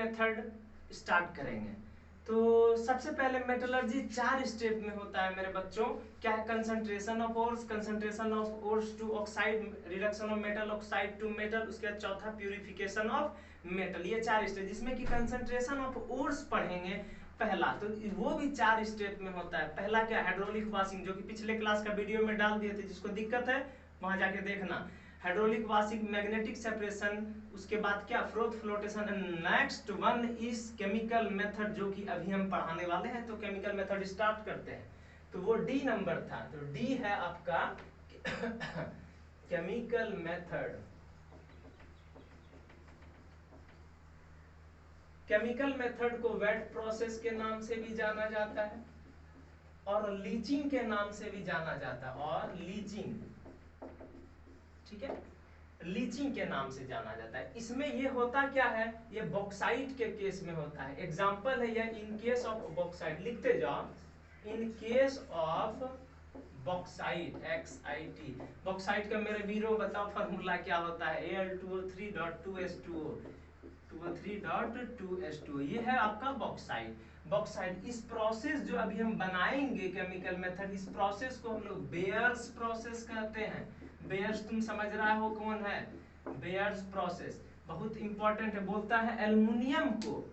Method start करेंगे। तो सबसे पहले मेटलर्जी 4 स्टेप में होता है मेरे बच्चों। क्या है? Concentration of ores, concentration of ores to oxide, reduction of metal oxide to metal, उसके बाद चौथा प्यूरिफिकेशन ऑफ मेटल। ये 4 स्टेप, जिसमें कि कंसंट्रेशन ऑफ ओर्स पढ़ेंगे पहला, तो वो भी 4 स्टेप में होता है। पहला क्या? हाइड्रोलिक वॉशिंग, जो कि पिछले क्लास का वीडियो में डाल दिए थे, जिसको दिक्कत है वहां जाके देखना। हाइड्रोलिक वॉशिंग, मैग्नेटिक सेपरेशन, उसके बाद क्या? Froth flotation. Next one is chemical method, जो कि अभी हम पढ़ाने वाले हैं। तो केमिकल मेथड स्टार्ट करते हैं। तो वो डी नंबर था, तो डी है आपका केमिकल मेथड। केमिकल मेथड को वेट प्रोसेस के नाम से भी जाना जाता है और लीचिंग के नाम से भी जाना जाता है, और लीचिंग, ठीक है, लीचिंग के नाम से जाना जाता है। इसमें ये होता क्या है? ये बॉक्साइट के केस में होता है। एग्जांपल है यह, इन केस ऑफ बॉक्साइट, लिखते जाओ, in case of bauxite, XIT। Bauxite का मेरे वीरो बताओ फार्मूला क्या होता है? Al2O3.2H2O, 2O3.2H2O, ये है आपका बॉक्साइट। बॉक्साइट, इस प्रोसेस जो अभी हम बनाएंगे केमिकल मेथड, इस प्रोसेस को हम लोग बेयर्स प्रोसेस कहते हैं। बेयर्स तुम समझ रहा हो कौन है? बेयर्स प्रोसेस बहुत इंपॉर्टेंट है। बोलता है एल्युमिनियम को,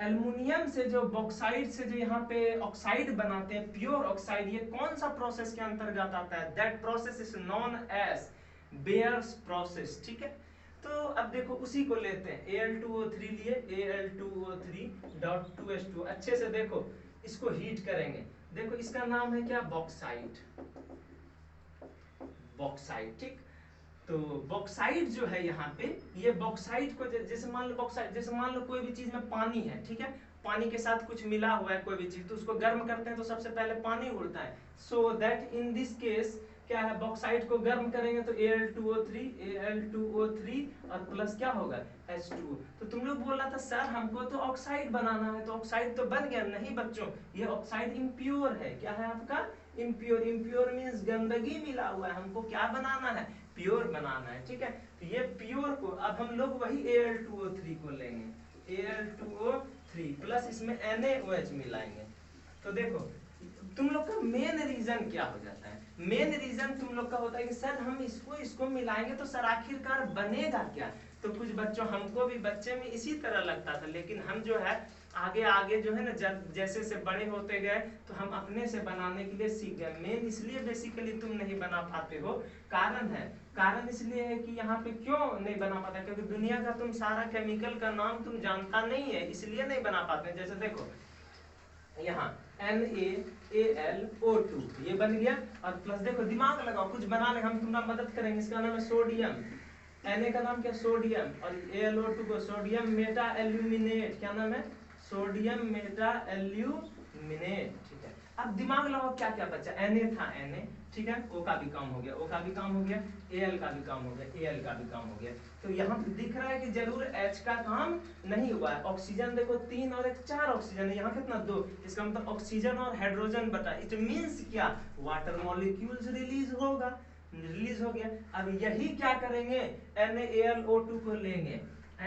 एल्युमिनियम से जो बॉक्साइट से जो यहाँ पे ऑक्साइड बनाते हैं, प्योर ऑक्साइड, ये कौन सा प्रोसेस के अंतर्गत आता है? That process is known as Bayer's process, ठीक है। तो अब देखो उसी को लेते हैं, Al2O3 लिए, Al2O3.2H2O, अच्छे से देखो, इसको हीट करेंगे। देखो इसका नाम है क्या? बॉक्साइट, बॉक्साइट, ठीक। तो बॉक्साइट जो है यहाँ पे, ये बॉक्साइट को जैसे मान लो बॉक्साइट, जैसे मान लो कोई भी चीज में पानी है, ठीक है, पानी के साथ कुछ मिला हुआ है कोई भी चीज, तो उसको गर्म करते हैं तो सबसे पहले पानी उड़ता है। So that in this case क्या है? बॉक्साइट को गर्म करेंगे तो Al2O3 और प्लस क्या होगा? H2O। तो तुम लोग बोल रहा था सर हमको तो ऑक्साइड बनाना है, तो ऑक्साइड तो बन गया। नहीं बच्चों, ये ऑक्साइड इम्प्योर है। क्या है आपका? इम्प्योर। इम्प्योर मीन्स गंदगी मिला हुआ है, हमको क्या बनाना है? प्योर बनाना है, ठीक है। तो ये प्योर को अब हम लोग वही Al2O3 को लेंगे, Al2O3 प्लस इसमें NaOH मिलाएंगे। तो देखो तुम लोग का मेन रीजन क्या हो जाता है? मेन रीजन तुम लोग का होता है कि सर हम इसको मिलाएंगे तो सर आखिरकार बनेगा क्या? तो कुछ बच्चों, हमको भी बच्चे में इसी तरह लगता था, लेकिन हम जो है आगे आगे जो है ना, जैसे से बड़े होते गए तो हम अपने से बनाने के लिए सीख गए। मेन इसलिए बेसिकली तुम नहीं बना पाते हो, कारण इसलिए है कि यहाँ पे क्यों नहीं बना पाते? क्योंकि दुनिया का तुम सारा केमिकल का नाम तुम जानता नहीं है, इसलिए नहीं बना पाते। जैसे देखो यहाँ NaAlO2 ये बन गया, और प्लस देखो दिमाग लगाओ, कुछ बना ले, हम तुम्हारा मदद करेंगे। इसका नाम है सोडियम, Na का नाम क्या? सोडियम, और AlO2 को सोडियम मेटा एल्यूमिनेट, क्या नाम है? सोडियम मेटा एल्यूमिनेट, ठीक है। अब दिमाग लगाओ क्या क्या बचा? Na था, Na, ठीक है, O का भी काम हो गया, O का भी काम हो गया, Al का भी काम हो गया, Al का भी काम हो गया। तो यहाँ दिख रहा है कि जरूर H का काम नहीं हुआ है। ऑक्सीजन देखो 3 और 1 4 ऑक्सीजन है, यहाँ कितना? 2। इसका मतलब ऑक्सीजन और हाइड्रोजन बटा, इट मीन्स क्या? वाटर मॉलिक्यूल्स रिलीज होगा, रिलीज हो गया। अब यही क्या करेंगे? NaAlO2 को लेंगे,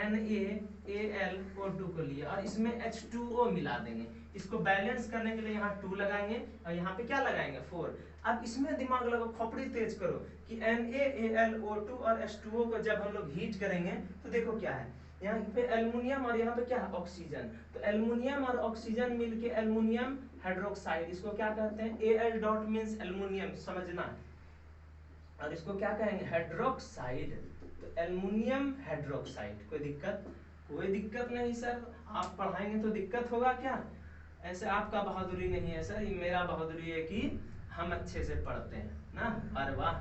NaAlO2 को लिए और इसमें H2O मिला देंगे। इसको बैलेंस करने के लिए यहाँ 2 लगाएंगे और यहाँ पे क्या लगाएंगे? 4। अब इसमें दिमाग लगाओ, खोपड़ी तेज करो कि NaAlO2 और H2O को जब हम लोग हीट करेंगे तो देखो क्या है, यहाँ पे एल्युमिनियम और यहाँ पे क्या है? ऑक्सीजन। तो एल्युमिनियम और ऑक्सीजन मिलके एल्युमिनियम हाइड्रोक्साइड, इसको क्या कहते हैं? Al डॉट मीन्स एल्युमिनियम, समझना। और इसको क्या कहेंगे? हाइड्रोक्साइड। तो एल्युमिनियम हाइड्रोक्साइड। कोई दिक्कत? कोई दिक्कत नहीं सर, आप पढ़ाएंगे तो दिक्कत होगा क्या? ऐसे आपका बहादुरी नहीं है सर, ये मेरा बहादुरी है कि हम अच्छे से पढ़ते हैं ना। अरे वाह।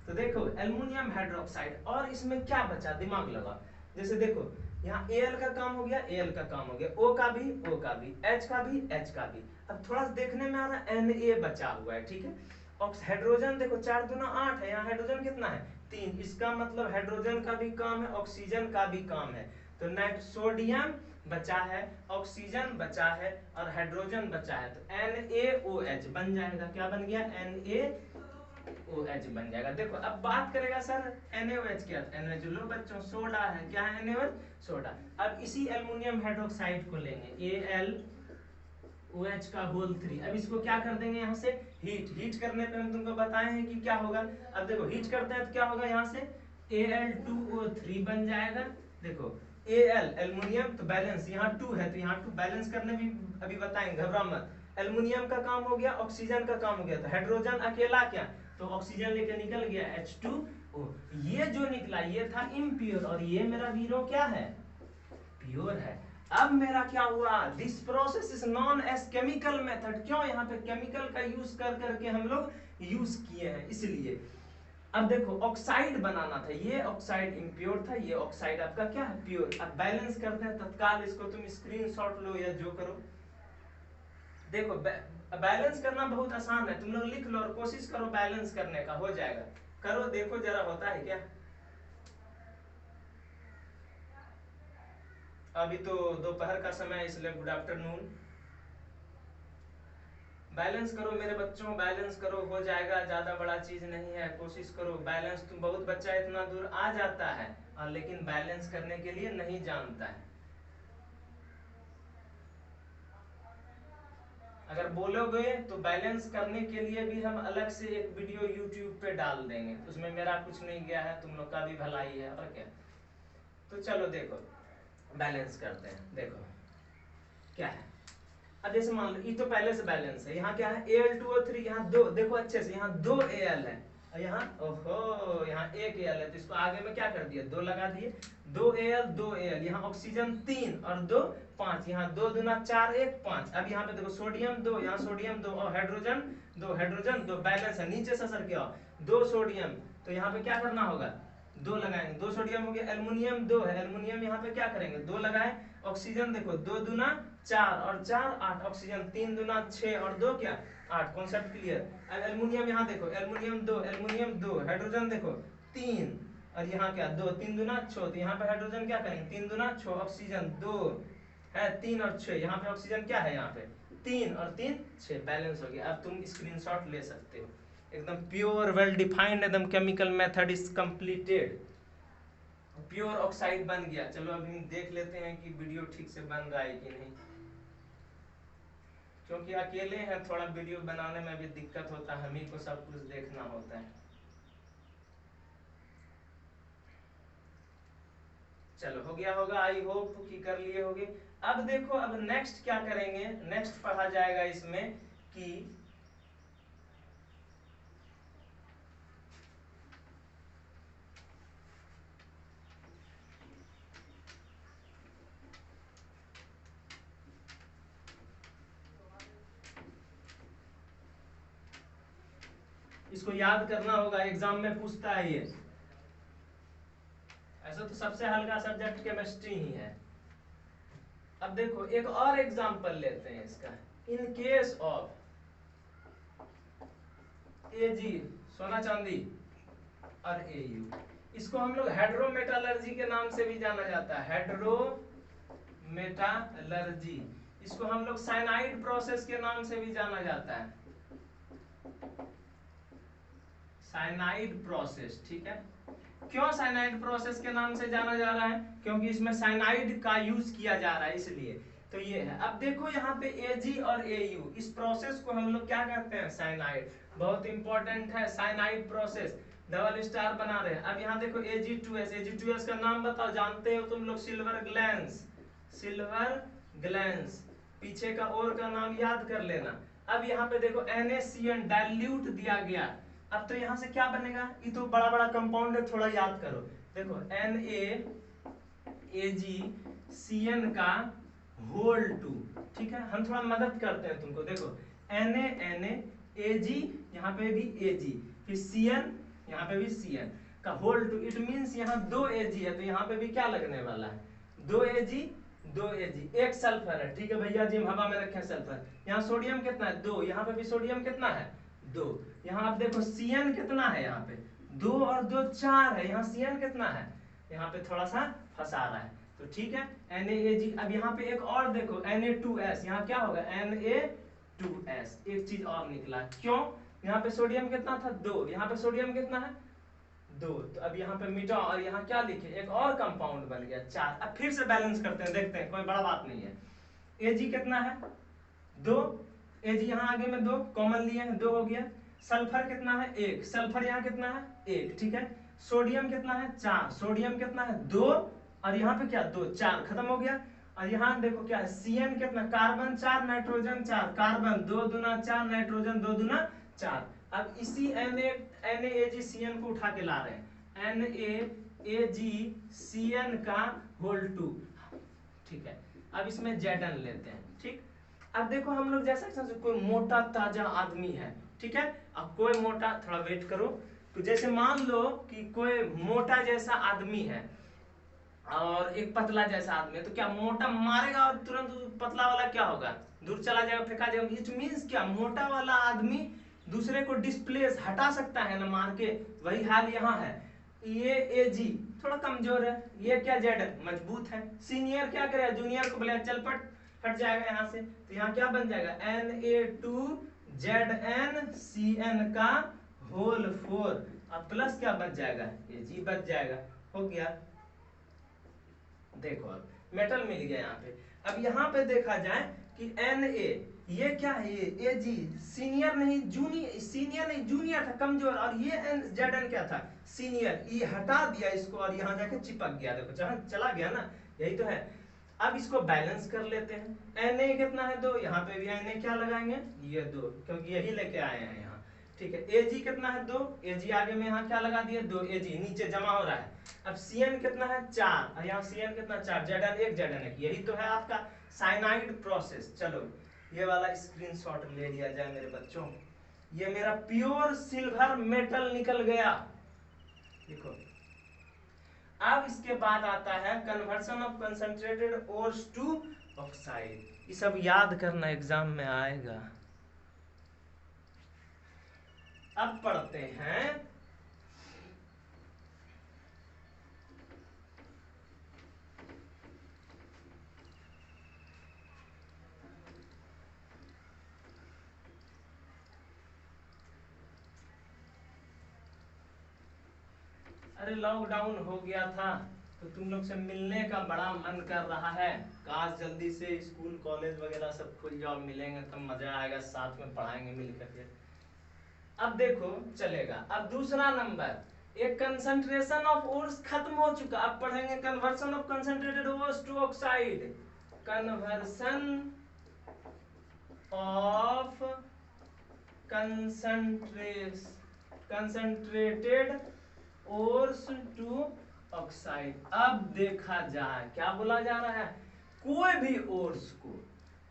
तो देखो एल्युमिनियम हाइड्रोक्साइड, और इसमें क्या बचा? दिमाग लगा। जैसे देखो यहाँ Al का काम हो गया, Al का काम हो गया, O का भी, O का भी, H का भी, H का भी। अब थोड़ा सा देखने में आ रहा है Na बचा हुआ है, ठीक है। हाइड्रोजन देखो 4 दूना 8 है, यहाँ हाइड्रोजन कितना है? 3। इसका मतलब हाइड्रोजन का भी काम है, ऑक्सीजन का भी काम है। तो नाइट सोडियम बचा है, ऑक्सीजन बचा है और हाइड्रोजन बचा है, तो NaOH बन जाएगा। क्या बन गया? OH बन जाएगा। देखो अब बात करेगा सर NaOH क्या, NaOH लो बच्चों सोडा है, क्या है NaOH सोडा। अब इसी एल्युमिनियम हाइड्रोक्साइड को लेंगे AlOH का होल 3, अब इसको क्या कर देंगे यहाँ से हीट करने पे हम तुमको बताए हैं कि क्या होगा। अब देखो हीट करते हैं तो क्या होगा, यहाँ से Al2O3 बन जाएगा। देखो Al एल्युमिनियम तो बैलेंस, यहाँ 2 है तो यहाँ 2 बैलेंस करने भी अभी बताएंगे, घबरा मत। एल्युमिनियम का काम हो गया, ऑक्सीजन का काम हो गया, तो हाइड्रोजन अकेला क्या तो ऑक्सीजन लेके निकल गया H2O। ये जो निकला ये था इम्प्योर और ये मेरा वीरो क्या है प्योर है। अब मेरा क्या हुआ, this process is known as chemical method. क्यों, यहाँ पे केमिकल का यूज कर करके हम लोग यूज किए हैं इसलिए। अब देखो ऑक्साइड बनाना था, ये ऑक्साइड इम्प्योर था, ये ऑक्साइड आपका क्या है प्योर। अब बैलेंस करते हैं तत्काल, इसको तुम स्क्रीनशॉट लो या जो करो। देखो बैलेंस करना बहुत आसान है, तुम लोग लिख लो और कोशिश करो बैलेंस करने का, हो जाएगा। करो देखो जरा होता है क्या। अभी तो दोपहर का समय इसलिए गुड आफ्टरनून। बैलेंस करो मेरे बच्चों, बैलेंस करो, हो जाएगा, ज्यादा बड़ा चीज नहीं है, कोशिश करो बैलेंस। तुम बहुत बच्चा इतना दूर आ जाता है और लेकिन बैलेंस करने के लिए नहीं जानता है। अगर बोलोगे तो बैलेंस करने के लिए भी हम अलग से एक वीडियो यूट्यूब पे डाल देंगे, उसमें मेरा कुछ नहीं गया है, तुम लोग का भी भलाई है और क्या। तो चलो देखो बैलेंस करते हैं। देखो क्या है, अब जैसे मान लो ये तो पहले से बैलेंस है, यहाँ क्या है Al2O3, यहाँ दो, देखो अच्छे से यहाँ 2 Al है और यहाँ ओहो यहाँ 1 Al है, तो इसको आगे में क्या कर दिया 2 लगा दिए, 2 Al 2 Al, यहाँ ऑक्सीजन 3 और 2 5, यहाँ 2 दूना 4 1 5। अब यहाँ पे देखो सोडियम 2, यहाँ सोडियम 2 और हाइड्रोजन 2 बैलेंस है। नीचे से सर क्या 2 सोडियम, तो यहाँ पे क्या करना होगा 2 लगाएंगे, 2 सोडियम हो गया। एल्युमिनियम 2 है, एल्युमिनियम यहाँ पे क्या करेंगे 2 लगाए। ऑक्सीजन देखो 2 दूना 4 और 4 8, ऑक्सीजन 3 दूना 6 और 2 क्या 8, कॉन्सेप्ट क्लियर। अब एल्युमिनियम यहाँ देखो एल्युमिनियम 2, हाइड्रोजन देखो 3 और यहाँ क्या 2, 3 दूना 6, तो यहाँ पे हाइड्रोजन क्या करेंगे 3 दूना 6, ऑक्सीजन 2 है 3 और 6, यहाँ पे ऑक्सीजन क्या है यहाँ पे 3 और 3 6, बैलेंस हो गया। अब तुम स्क्रीनशॉट ले सकते हो, एकदम प्योर वेल डिफाइंड एकदम chemical method is completed, pure oxide बन गया। चलो अभी देख लेते हैं कि वीडियो ठीक से बन रहा है कि नहीं, क्योंकि अकेले हैं थोड़ा वीडियो बनाने में भी दिक्कत होता है, हम ही को सब कुछ देखना होता है। चलो हो गया होगा, आई होप कि कर लिए होगे। अब देखो अब नेक्स्ट क्या करेंगे, नेक्स्ट पढ़ा जाएगा इसमें कि इसको याद करना होगा, एग्जाम में पूछता है ये। ऐसा तो सबसे हल्का सब्जेक्ट केमिस्ट्री ही है। अब देखो एक और एग्जांपल लेते हैं इसका, इन केस ऑफ Ag सोना चांदी और Au, इसको हम लोग हाइड्रोमेटालर्जी के नाम से भी जाना जाता है, हाइड्रोमेटालर्जी। इसको हम लोग साइनाइड प्रोसेस के नाम से भी जाना जाता है, साइनाइड प्रोसेस, ठीक है। क्यों साइनाइड प्रोसेस के नाम से जाना जा रहा है, क्योंकि इसमें साइनाइड का यूज किया जा रहा है इसलिए। तो ये है। अब देखो यहाँ पे Ag और Au, इस प्रोसेस को हम लोग क्या कहते हैं साइनाइड, बहुत इंपॉर्टेंट है साइनाइड प्रोसेस, डबल स्टार बना रहे हैं। अब यहाँ देखो Ag2S का नाम बताओ, जानते हो तुम लोग सिल्वर ग्लैंस, पीछे का और का नाम याद कर लेना। अब यहाँ पे देखो NaCN डाइल्यूट दिया गया, अब तो यहाँ से क्या बनेगा, ये तो बड़ा बड़ा कंपाउंड है, थोड़ा याद करो। देखो NaAgCN का होल 2, ठीक है। हम थोड़ा मदद करते हैं तुमको, देखो NaAg यहाँ पे भी Ag, फिर Cn यहाँ पे भी Cn का होल 2, इट मींस यहाँ 2 Ag है, तो यहाँ पे भी क्या लगने वाला है 2 Ag, एक सल्फर है, ठीक है भैया जी, हम हवा में रखे सल्फर। यहाँ सोडियम कितना है 2, यहाँ पे भी सोडियम कितना है 2, यहाँ आप देखो Cn कितना है, यहाँ पे 2 और 2 4 है, यहाँ Cn कितना है, यहाँ पे थोड़ा सा फंसा रहा है, तो ठीक है NaAg। अब यहाँ पे एक और देखो Na2S, यहाँ क्या होगा Na2S, एक चीज और निकला, क्यों यहाँ पे सोडियम कितना था 2, यहाँ पे सोडियम कितना है 2, तो अब यहाँ पे मिटा और यहाँ क्या लिखे एक और कंपाउंड बन गया 4। अब फिर से बैलेंस करते हैं, देखते हैं, कोई बड़ा बात नहीं है। Ag कितना है 2, Ag यहाँ आगे में 2 कॉमन लिए हैं 2 हो गया। सल्फर कितना है 1, सल्फर यहाँ कितना है 1, ठीक है। सोडियम कितना है 4, सोडियम कितना है 2 और यहाँ पे क्या 2, 4 खत्म हो गया। और यहाँ देखो क्या है Cn कितना, कार्बन 4 नाइट्रोजन 4, कार्बन 2 दूना 4 नाइट्रोजन 2 दूना 4। अब इसी NaAgCN को उठा के ला रहे हैं NaAgCN का होल 2, ठीक है। अब इसमें Zn लेते हैं, ठीक। अब देखो हम लोग जैसा कोई मोटा ताजा आदमी है, ठीक है। अब कोई मोटा, थोड़ा वेट करो, तो जैसे मान लो कि कोई मोटा जैसा आदमी है और एक पतला जैसा आदमी है, तो क्या मोटा मारेगा और तुरंत पतला वाला क्या होगा, दूर चला जाएगा, फेंका जाएगा। इट मींस क्या, मोटा वाला आदमी दूसरे को डिस्प्लेस हटा सकता है ना मार के, वही हाल यहाँ है। ये Ag थोड़ा कमजोर है, ये क्या Zn मजबूत है। सीनियर क्या करेगा, जूनियर को बोलेगा चल पट, हट जाएगा यहाँ से, तो यहाँ क्या बन जाएगा Na2ZnCN का होल 4 और प्लस क्या बच जाएगा Ag बच जाएगा, हो गया। देखो अब मेटल मिल गया यहाँ पे। अब यहाँ पे देखा जाए कि Na ये क्या है, ये Ag सीनियर नहीं जूनियर, सीनियर नहीं जूनियर था कमजोर, और ये Zn क्या था सीनियर, ये हटा दिया इसको और यहाँ जाके चिपक गया, देखो जहाँ चला गया ना, यही तो है। अब इसको बैलेंस कर लेते हैं। Na कितना है 2, यहाँ पे भी Na क्या लगाएंगे ये 2, क्योंकि यही लेके आए हैं यहाँ, ठीक है। Ag कितना है 2, Ag आगे में यहाँ क्या लगा दिए 2, Ag नीचे जमा हो रहा है। अब Cn कितना है 4 और यहाँ Cn कितना 4, Zn 1 Zn 1, यही तो है आपका साइनाइड प्रोसेस। चलो ये वाला स्क्रीनशॉट ले लिया जाए मेरे बच्चों, ये मेरा प्योर सिल्वर मेटल निकल गया, देखो। अब इसके बाद आता है conversion of concentrated ores to oxide. ये सब याद करना, एग्जाम में आएगा। अब पढ़ते हैं अरे लॉकडाउन हो गया था तो तुम लोग से मिलने का बड़ा मन कर रहा है, काश जल्दी से स्कूल कॉलेज वगैरह सब खुल जाओ, मिलेंगे तब मजा आएगा, साथ में पढ़ाएंगे मिलकर के। अब देखो चलेगा। अब दूसरा नंबर, एक कंसंट्रेशन ऑफ ओर्स खत्म हो चुका, अब पढ़ेंगे conversion of concentrated ores to oxide. Conversion of concentrated ores to oxide. अब देखा जाए क्या बोला जा रहा है, कोई भी ओर्स को,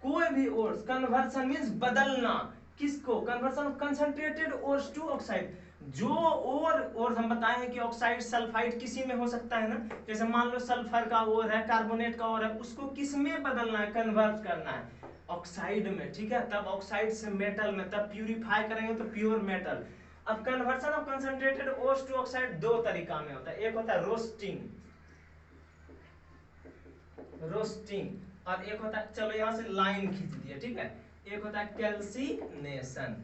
कोई भी ओर्स, कन्वर्सन मींस बदलना, किसको, conversion of concentrated ores to oxide. जो और हम बताए हैं कि ऑक्साइड सल्फाइड किसी में हो सकता है ना, जैसे मान लो सल्फर का ओर है, कार्बोनेट का ओर है, उसको किस में बदलना है, कन्वर्ट करना है ऑक्साइड में, ठीक है। तब ऑक्साइड से मेटल में, तब प्यूरिफाई करेंगे तो प्योर मेटल। अब conversion of concentrated ores to oxide दो तरीका में होता है, एक होता है रोस्टिंग, रोस्टिंग, और एक होता है, चलो यहां से लाइन खींच दिए, ठीक है, एक होता है कैल्सिनेशन।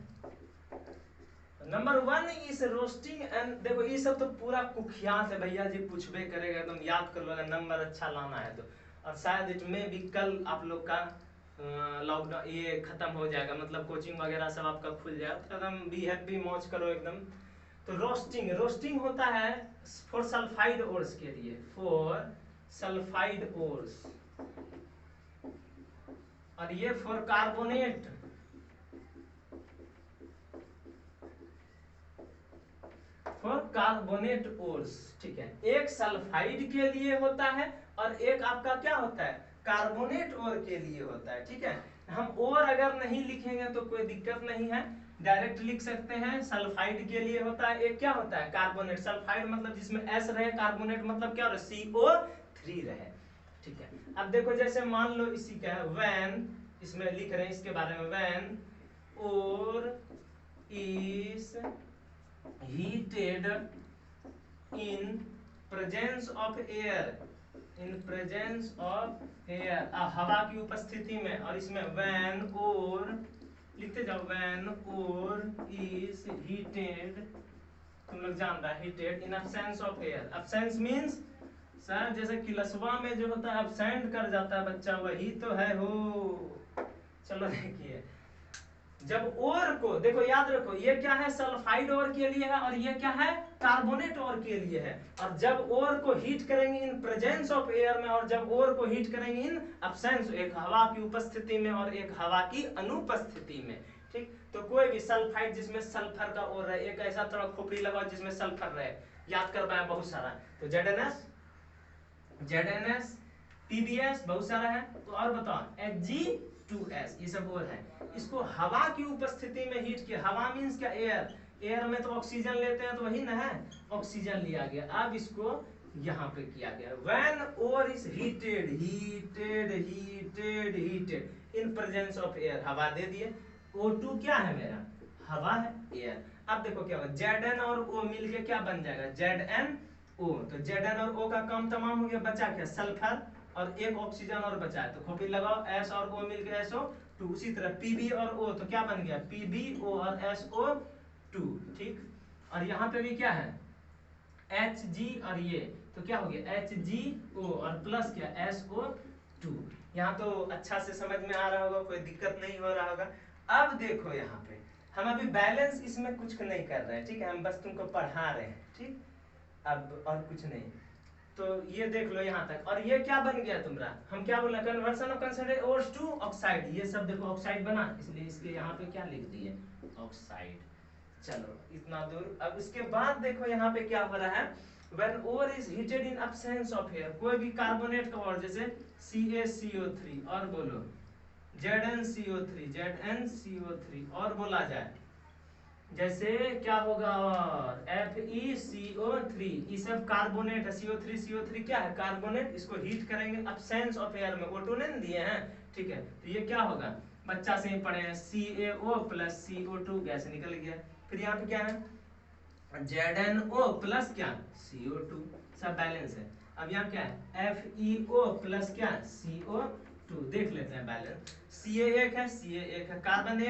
नंबर 1 इस रोस्टिंग एंड, देखो ये सब तो पूरा कुख्यात है भैया जी, पूछबे करेगा, एकदम याद कर लो अगर नंबर अच्छा लाना है तो। और शायद इट में भी कल आप लोग का लॉकडाउन ये खत्म हो जाएगा, मतलब कोचिंग वगैरह सब आपका खुल जाएगा, तो एकदम बी हैप्पी, मौज करो एकदम। तो रोस्टिंग, रोस्टिंग होता है फॉर सल्फाइड ओर्स के लिए, फॉर सल्फाइड ओर्स, और ये for carbonate, for carbonate ores, ठीक है। एक सल्फाइड के लिए होता है और एक आपका क्या होता है, कार्बोनेट ओर के लिए होता है, ठीक है। हम और अगर नहीं लिखेंगे तो कोई दिक्कत नहीं है, डायरेक्ट लिख सकते हैं। सल्फाइड के लिए होता है, एक क्या होता है, कार्बोनेट। सल्फाइड मतलब जिसमें S रहे, कार्बोनेट मतलब क्या रहे, CO3 रहे, ठीक है। अब देखो जैसे मान लो इसी का है व्हेन, इसमें लिख रहे हैं इसके बारे में, व्हेन और is heated in presence of air, in presence of air, हवा की उपस्थिति में, और इसमें when और लिखते जाओ व्हेन ओर इज हीटेड, तुम लोग जानता है heated in absence of air. Absence means sir जैसे क्लासवा में जो होता है एब्सेंट कर जाता है बच्चा, वही तो है हो। चलो देखिए, जब ओर को देखो याद रखो, ये क्या है सल्फाइड ओर के लिए है और ये क्या है कार्बोनेट ओर के लिए है। और जब ओर को हीट करेंगे इन प्रेजेंस ऑफ एयर में, और जब ओर को हीट करेंगे इन एब्सेंस, एक हवा की उपस्थिति में और एक हवा की अनुपस्थिति में। ठीक, तो कोई भी सल्फाइड जिसमें सल्फर का ओर है, एक ऐसा थोड़ा खोपड़ी लगाओ जिसमें सल्फर रहे, याद कर पाए बहुत सारा, तो ZnS, ZnS, PbS बहुत सारा है। तो और बताओ Hg2S, ये सब और है। इसको हवा की उपस्थिति में हीट किया, हवा मींस क्या एयर, एयर में तो ऑक्सीजन लेते हैं तो वही ना है, ऑक्सीजन लिया गया। अब इसको यहाँ पे किया गया when ore is heated, heated heated heated in presence of air, हवा दे दिए, O2 क्या है मेरा, हवा है, एयर। अब देखो क्या होगा, Zn और O मिलके क्या बन जाएगा, ZnO। तो Zn और O का काम तमाम हो गया, बचा क्या सल्फर और एक ऑक्सीजन और बचा है, तो खोपड़ी लगाओ, S और O मिलके SO2। उसी तरह Pb और O तो क्या बन गया, PbO और SO2। ठीक, और यहाँ पे भी क्या है Hg और ये, तो क्या हो गया HgO और प्लस क्या SO2। यहाँ तो अच्छा से समझ में आ रहा होगा, कोई दिक्कत नहीं हो रहा होगा। अब देखो यहाँ पे हम अभी बैलेंस इसमें कुछ नहीं कर रहे हैं, ठीक है, हम बस तुमको पढ़ा रहे हैं। ठीक, अब और कुछ नहीं, तो ये देख लो यहाँ तक। और ये क्या बन गया तुम्हारा, हम क्या बोला, conversion of concentrated ores to oxide, ये सब देखो ऑक्साइड बना, इसलिए इसके यहाँ पे क्या लिख दिए ऑक्साइड। चलो इतना दूर। अब इसके बाद देखो यहाँ पे क्या हो रहा है, when ore is heated in absence of air, कोई भी कार्बोनेट का और जैसे CaCO3 और बोलो ZnCO3, ZnCO3 और बोला जाए जैसे क्या होगा, और FeCO3, ये सब कार्बोनेट है, CO3 क्या है कार्बोनेट, इसको हीट करेंगे एब्सेंस ऑफ एयर में, O2 नहीं दिए हैं, ठीक है, तो ये क्या होगा, बच्चा से ही पढ़े हैं, CaO प्लस CO2 गैस निकल गया। फिर यहाँ पे क्या है ZnO प्लस क्या CO2, सब बैलेंस है। अब यहाँ क्या है FeO प्लस क्या CO2, देख लेते हैं बैलेंस। Ca एक है, कार्बन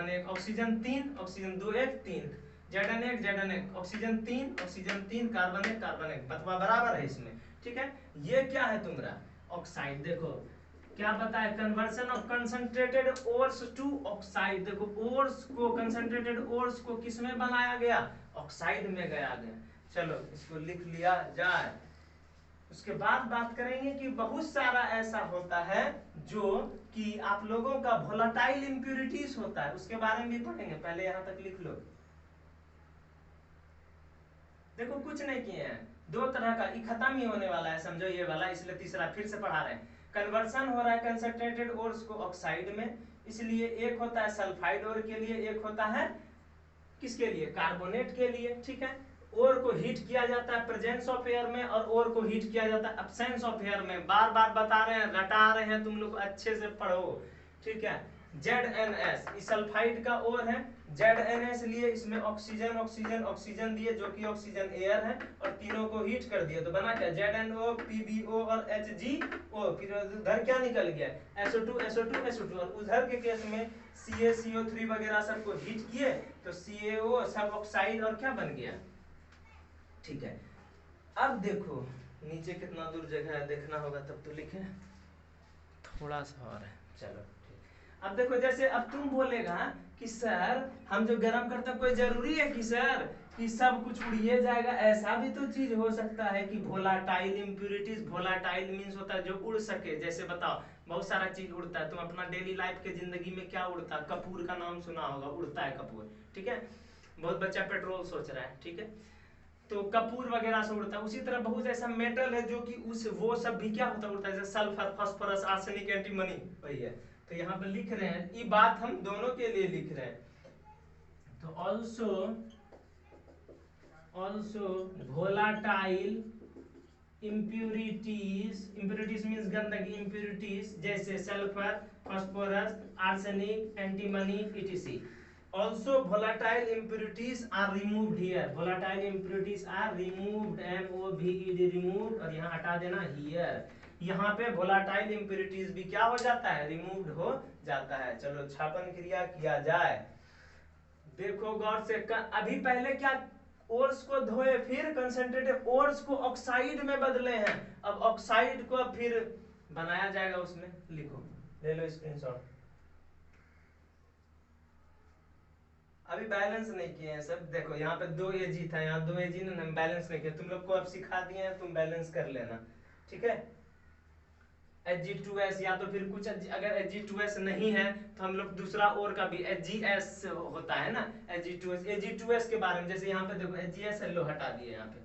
एक, oxygen 3, oxygen 2 1 3, Zn1 oxygen 3, carbon एक, बतवा बराबर है इसमें। ठीक है, ये क्या है तुम्हारा ऑक्साइड। देखो क्या बताया, conversion of concentrated ores to oxide. देखो ओर्स को, कंसंट्रेटेड ओर्स को किस में बनाया गया, ऑक्साइड में गया। चलो इसको लिख लिया जाए। उसके बाद बात करेंगे कि बहुत सारा ऐसा होता है जो कि आप लोगों का वोलेटाइल इंप्यूरिटीज होता है, उसके बारे में भी पढ़ेंगे, पहले यहां तक लिख लो। देखो कुछ नहीं किए हैं, दो तरह का, ये खत्म ही होने वाला है समझो ये वाला, इसलिए तीसरा फिर से पढ़ा रहे हैं। कन्वर्सन हो रहा है कंसंट्रेटेड ओर्स को ऑक्साइड में, इसलिए एक होता है सल्फाइड ओर के लिए, एक होता है किसके लिए, कार्बोनेट के लिए। ठीक है, ओर को हीट किया जाता है प्रेजेंस ऑफ एयर में और ओर को हीट किया जाता है एब्सेंस ऑफ एयर में। बार बार बता रहे हैं, रटा रहे हैं, तुम लोग अच्छे से पढ़ो। ठीक है, ZnS सल्फाइड का ओर है, ZnS लिए, इसमें ऑक्सीजन ऑक्सीजन ऑक्सीजन दिए जो कि ऑक्सीजन एयर है, और तीनों को हीट कर दिए तो बना क्या ZnO, PbO और HgO। फिर उधर क्या निकल गया SO2 SO2 SO2, और उधर के केस में CaCO3 वगैरह सबको हीट किए तो CaO सब ऑक्साइड और क्या बन गया। ठीक है, अब देखो नीचे कितना दूर जगह है देखना होगा, तब तो लिखे, थोड़ा सा और है। चलो अब देखो, जैसे अब तुम बोलेगा कि सर हम जो गर्म करते हैं कोई जरूरी है कि सर कि सब कुछ उड़िए जाएगा, ऐसा भी तो चीज हो सकता है कि वोलेटाइल इंप्यूरिटीज। वोलेटाइल मींस होता है जो उड़ सके, जैसे बताओ बहुत सारा चीज उड़ता है, तुम अपना डेली लाइफ के जिंदगी में क्या उड़ता है, कपूर का नाम सुना होगा, उड़ता है कपूर। ठीक है, बहुत बच्चा पेट्रोल सोच रहा है, ठीक है, तो कपूर वगैरह से उड़ता है। उसी तरह बहुत ऐसा मेटल है जो कि उस वो सब भी क्या होता है उड़ता है, जैसे सल्फर, फास्फोरस, आर्सेनिक, एंटीमनी, वही है। तो यहाँ पे लिख रहे हैं, ये बात हम दोनों के लिए लिख रहे हैं। तो also volatile impurities, impurities means गंदगी, impurities जैसे sulphur, phosphorus, arsenic, antimony, etc. Also volatile impurities are removed here. Volatile impurities are removed, MOVED, removed, और यहाँ हटा देना here. यहाँ पे वोलाटाइल इम्प्योरिटीज भी क्या हो जाता है, रिमूव्ड हो जाता है। चलो छापन क्रिया किया जाए। देखो गौर से अभी पहले क्या ओर्स को धोए, फिर कंसंट्रेटेड ओर्स को ऑक्साइड में बदले हैं। अब ऑक्साइड को फिर बनाया जाएगा, उसमें लिखो, ले लो स्क्रीनशॉट। अभी बैलेंस नहीं किए हैं सब। देखो यहाँ पे 2 AG था, यहाँ 2 AG ने बैलेंस नहीं किया। तुम लोग को अब सिखा दिए हैं, तुम बैलेंस कर लेना, ठीक है। Hg2s या तो फिर कुछ अगर Hg2s नहीं है तो हम लोग दूसरा और का भी Hgs होता है ना, Hg2s के बारे में, जैसे यहाँ पे देखो Hgs लो हटा दिए यहाँ पे,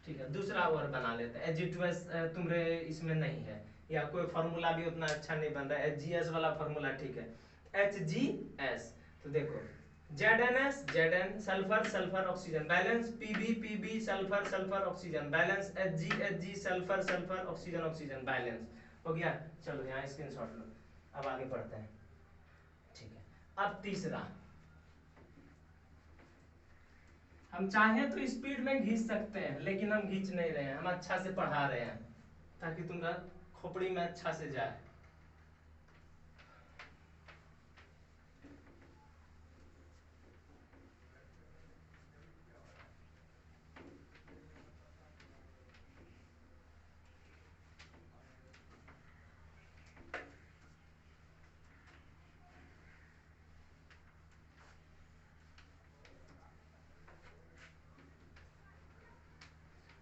ठीक है, दूसरा और बना लेते हैं। Hg2s तुम्हारे इसमें नहीं है, या कोई फार्मूला भी उतना अच्छा नहीं बन रहा है, Hgs वाला फार्मूला ठीक है, Hgs। तो देखो ZnS Zn sulphur sulphur oxygen balance, Pb Pb sulphur sulphur oxygen balance, Hg Hg sulphur sulphur oxygen oxygen balance हो गया। चलो यहाँ स्क्रीनशॉट लो, अब आगे बढ़ते हैं, ठीक है। अब तीसरा, हम चाहें तो स्पीड में खींच सकते हैं, लेकिन हम खींच नहीं रहे हैं, हम अच्छा से पढ़ा रहे हैं ताकि तुम्हारा खोपड़ी में अच्छा से जाए।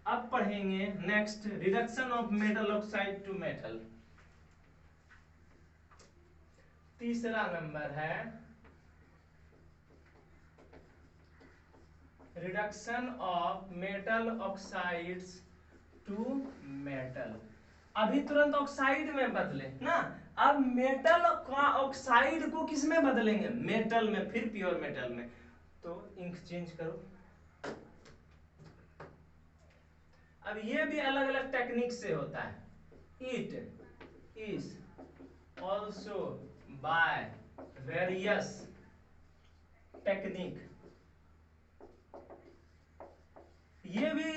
अब पढ़ेंगे next, reduction of metal oxide to metal. तीसरा नंबर है reduction of metal oxides to metal. अभी तुरंत ऑक्साइड में बदले ना, अब मेटल का ऑक्साइड को किस में बदलेंगे, मेटल में, फिर प्योर मेटल में। तो इंक चेंज करो। अब ये भी अलग अलग टेक्निक से होता है। It is also by various technique, ये भी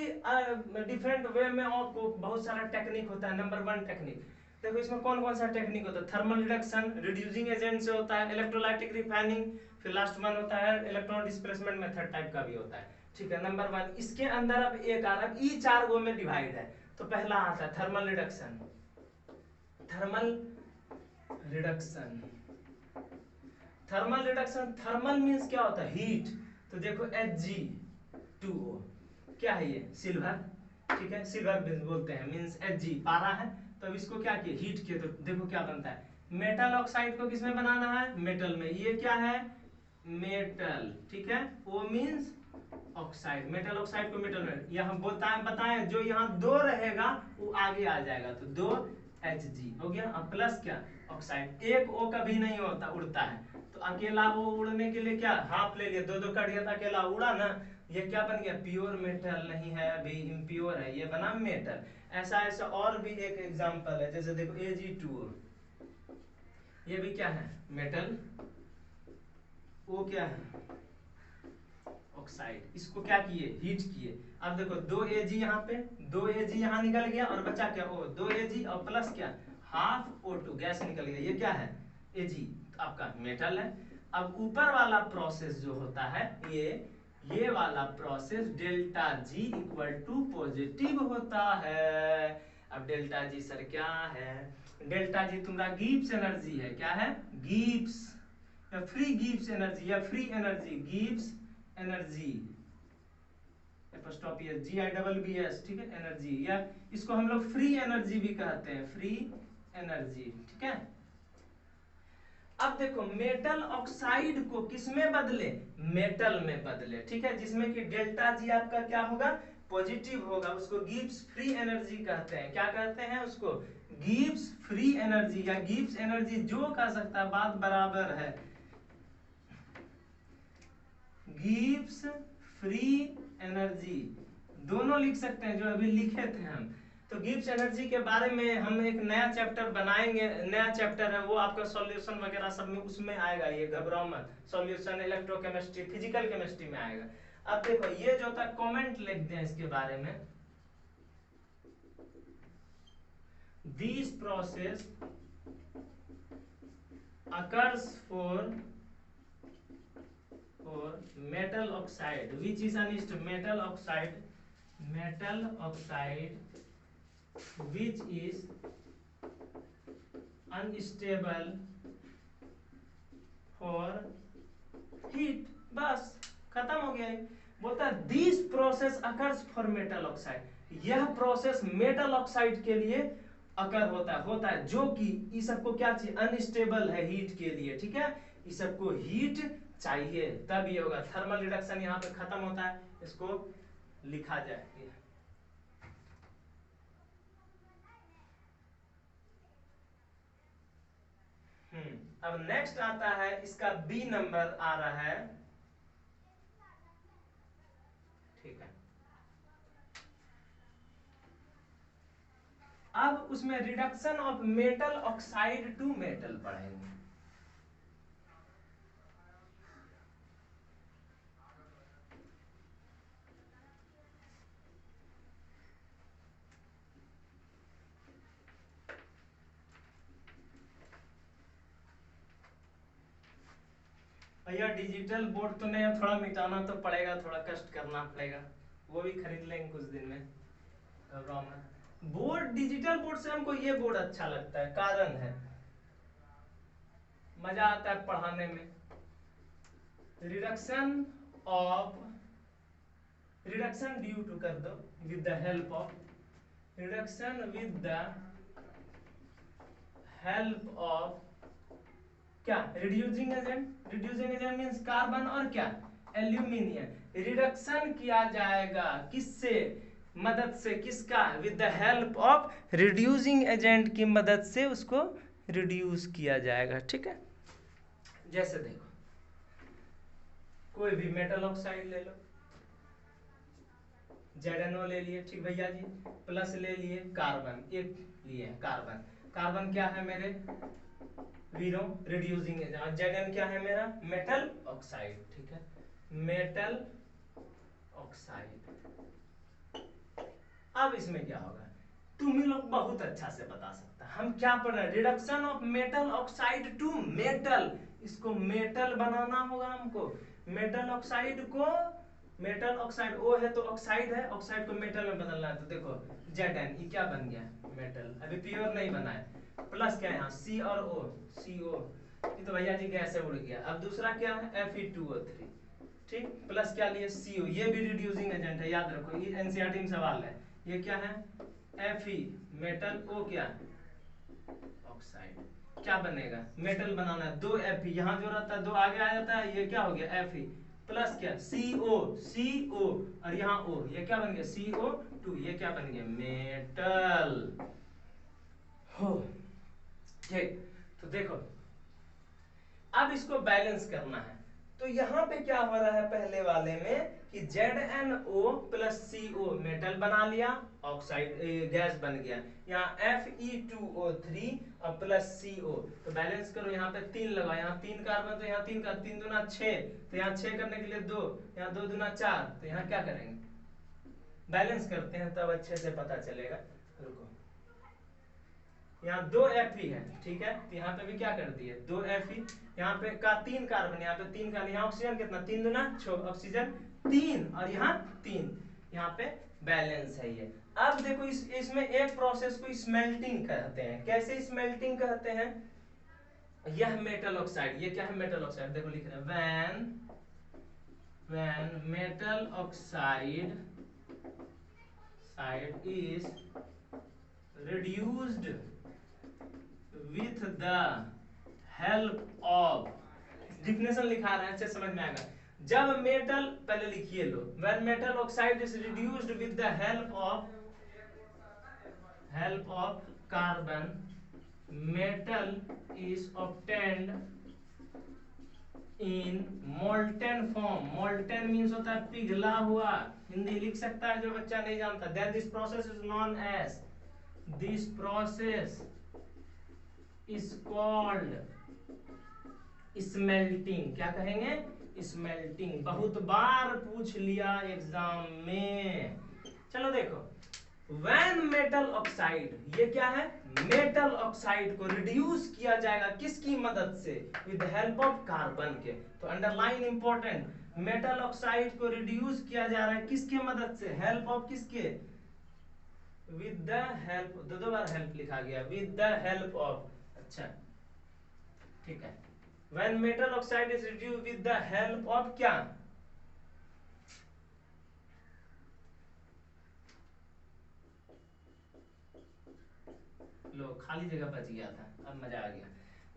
डिफरेंट वे में, और बहुत सारा टेक्निक होता है। नंबर 1 टेक्निक देखो, इसमें कौन कौन सा टेक्निक होता है, थर्मल रिडक्शन रिड्यूसिंग एजेंट से होता है, इलेक्ट्रोलाइटिक रिफाइनिंग, फिर लास्ट वन होता है इलेक्ट्रॉन डिस्प्लेसमेंट मेथड टाइप का भी होता है, ठीक है। नंबर 1 इसके अंदर अब एक आ रहा है, ई 4 गो में डिवाइड है। तो पहला आता है thermal reduction. Thermal reduction, thermal reduction, thermal means क्या होता है, हीट। तो देखो Hg2O क्या है, ये सिल्वर, ठीक है, सिल्वर बोलते हैं, मींस Hg पारा है। तो अब इसको क्या किए, हीट किए, तो देखो क्या बनता है, मेटल ऑक्साइड को किसमें बनाना है, मेटल में। ये क्या है, मेटल, ठीक है, O means oxide, metal oxide को मेटल में, यहाँ बताएं जो यहाँ 2 रहेगा वो आगे आ जाएगा, तो 2 Hg हो गया। अब प्लस क्या, ऑक्साइड, एक O कभी नहीं होता, उड़ता है, तो अकेला वो उड़ने के लिए क्या हाफ ले लिया, 2 2 कट गया, अकेला उड़ा ना, ये क्या बन गया, प्योर मेटल नहीं है, अभी इम्प्योर है, ये बना मेटल। ऐसा ऐसा और भी एक एग्जांपल है, जैसे देखो Ag2, ये भी क्या है, मेटल, वो क्या है, ऑक्साइड। इसको क्या किए, हीट किए। अब देखो 2 Ag यहाँ पे, 2 Ag यहाँ निकल गया, और बचा क्या, O, 2 Ag और प्लस क्या, हाफ O2 गैस निकल गया, ये क्या है, Ag, आपका मेटल है। अब ऊपर वाला प्रोसेस जो होता है, ये वाला process delta G equal to positive होता है। अब डेल्टा G सर क्या है, डेल्टा G तुम्हारा गिब्स एनर्जी है, क्या है, गिब्स या फ्री गिब्स एनर्जी, या free energy, Gibbs energy, GIBBS, ठीक है, एनर्जी, या इसको हम लोग फ्री एनर्जी भी कहते हैं, फ्री एनर्जी, ठीक है। अब देखो मेटल ऑक्साइड को किसमें बदले, मेटल में बदले, ठीक है, जिसमें कि डेल्टा G आपका क्या होगा, पॉजिटिव होगा, उसको गिब्स फ्री एनर्जी कहते हैं। क्या कहते हैं उसको, गिब्स फ्री एनर्जी, या गिब्स एनर्जी, जो कह सकता है, बात बराबर है, गिब्स फ्री एनर्जी, दोनों लिख सकते हैं, जो अभी लिखे थे हम। तो गिब्स एनर्जी के बारे में हम एक नया चैप्टर बनाएंगे, नया चैप्टर है वो आपका सॉल्यूशन वगैरह सब में उसमें आएगा, ये घबराओ मत, सॉल्यूशन इलेक्ट्रोकेमिस्ट्री फिजिकल केमिस्ट्री में आएगा। अब देखो ये जो था, कमेंट लिख दें इसके बारे में, this process occurs for metal oxide which is unstable, metal oxide which is unstable for heat। बस खत्म हो गया है। बोलता है this process occurs for metal oxide, यह प्रोसेस मेटल ऑक्साइड के लिए अकर होता है जो कि इस सबको क्या चाहिए, अनस्टेबल है हीट के लिए, ठीक है, इस सबको हीट चाहिए तब ये होगा। थर्मल रिडक्शन यहाँ पे खत्म होता है, इसको लिखा जाए। अब नेक्स्ट आता है इसका बी नंबर आ रहा है, ठीक है। अब उसमें reduction of metal oxide to metal पढ़ेंगे। भैया डिजिटल बोर्ड तो नहीं है, थोड़ा मिटाना तो पड़ेगा, थोड़ा कष्ट करना पड़ेगा, वो भी खरीद लेंगे कुछ दिन में। बोर्ड डिजिटल बोर्ड से हमको ये बोर्ड अच्छा लगता है, कारण है मजा आता है पढ़ाने में। रिडक्शन ड्यू टू कर दो with the help of, reduction with the help of क्या, reducing agent. Reducing agent means carbon और क्या, एल्यूमिनियम। रिडक्शन किया जाएगा किससे, मदद से, किसका, with the help of reducing agent की मदद से उसको रिड्यूस किया जाएगा, ठीक है। जैसे देखो कोई भी मेटल ऑक्साइड ले लो, ZnO ले लिए, ठीक भैया जी, प्लस ले लिए कार्बन, एक लिए कार्बन, कार्बन क्या है मेरे वीरो रिड्यूसिंग एजेंट, Zn क्या है मेरा मेटल ऑक्साइड, ठीक है, मेटल ऑक्साइड। अब इसमें क्या होगा, तुम लोग बहुत अच्छा से बता सकता है, हम क्या पढ़ रहे हैं, reduction of metal oxide to metal, इसको मेटल बनाना होगा हमको। मेटल ऑक्साइड को, मेटल ऑक्साइड ओ है तो ऑक्साइड है, ऑक्साइड को मेटल में बदलना है, तो देखो Zn ये क्या बन गया मेटल, अभी प्योर नहीं बना है, प्लस क्या है यहाँ C और O, CO, ये तो भैया जी गैस से उड़ गया। अब दूसरा क्या है Fe2O3, ठीक, प्लस क्या लिए CO, ये भी रिड्यूसिंग एजेंट है, याद रखो ये एनसीईआरटी में सवाल है। ये क्या है Fe मेटल, O क्या ऑक्साइड, क्या बनेगा मेटल बनाना है, दो Fe यहाँ जो रहता है दो आगे आ जाता है, ये क्या हो गया Fe प्लस क्या CO और यहाँ O, ये क्या बन गया CO2, ये क्या बन गया मेटल हो, ठीक। तो देखो अब इसको बैलेंस करना है, तो यहाँ पे क्या हो रहा है पहले वाले में कि ZnO प्लस CO मेटल बना लिया, ऑक्साइड गैस बन गया, यहाँ Fe2O3 और प्लस CO, तो बैलेंस करो, यहाँ पे 3 लगा, यहाँ 3 कार्बन, तो यहाँ 3 का 3 दूना 6, तो यहाँ 6 करने के लिए 2, यहाँ 2 दूना 4, तो यहाँ क्या करेंगे बैलेंस करते हैं तब अच्छे से पता चलेगा। रुको यहाँ 2 Fe है, ठीक है, तो यहाँ पे भी क्या कर दिए 2 Fe, यहाँ पे का 3 कार्बन, यहाँ पे 3 कार्बन, यहाँ ऑक्सीजन कितना 3 दूना 6, ऑक्सीजन 3 और यहाँ 3, यहाँ पे बैलेंस है ये। अब देखो इसमें एक प्रोसेस को स्मेल्टिंग कहते हैं। कैसे स्मेल्टिंग कहते हैं, यह मेटल ऑक्साइड, ये क्या है मेटल ऑक्साइड, देखो लिख रहे हैं when metal oxide is reduced with the help of, definition लिखा रहा है अच्छे समझ में आएगा। जब मेटल, पहले लिखिए लो, when metal oxide is reduced with the help of carbon, metal is obtained in molten form। molten means होता है पिघला हुआ, हिंदी लिख सकता है जो बच्चा नहीं जानता। then this process is known as, this process is called smelting. क्या कहेंगे स्मेल्टिंग, बहुत बार पूछ लिया एग्जाम में। चलो देखो व्हेन मेटल ऑक्साइड, ये क्या है, मेटल ऑक्साइड को रिड्यूस किया जाएगा किसकी मदद से, विद हेल्प ऑफ कार्बन के। तो अंडरलाइन इंपॉर्टेंट, मेटल ऑक्साइड को रिड्यूस किया जा रहा है किसके मदद से, हेल्प ऑफ किसके, विद द हेल्प, दो बार हेल्प लिखा गया, विद द हेल्प ऑफ, अच्छा ठीक है, when metal oxide is reduced with the help of क्या, लो खाली जगह बच गया था, अब मजा आ गया,